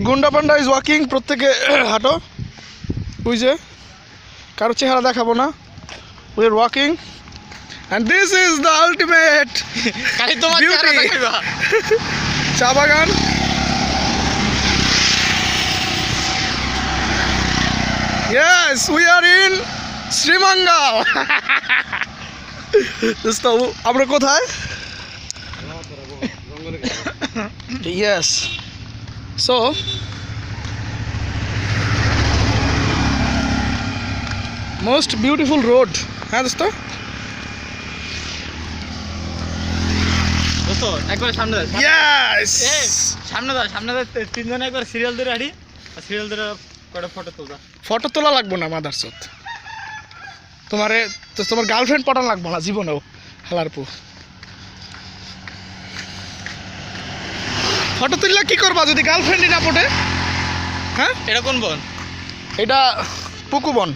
গুন্ডা পান্ডা is walking, প্রত্যেকে হাঁটো। ওই যে কারো চেহারা দেখাবো না, we are walking and this is the ultimate চা বাগান। Yes, we are in Srimangal. দোস্ত আমরা কোথায়? Yes. So most beautiful road. হ্যাঁ দোস্ত, একবার সামনে দাও। Yes. সামনে দাও, সামনে দাও। তিনজনে একবার সিরিয়াল ধরে হাঁটি, আর সিরিয়াল ধরে কটা ফটো তুলবা। ফটো তোলা লাগবো না মাদারচোদ, তোমার গার্লফ্রেন্ড পটান লাগবো না জীবনেও। হালারপু ফটো তুললে কি করবা যদি গার্লফ্রেন্ডই না পটে? হ্যাঁ, এটা কোন বন? এটা পুকুবন।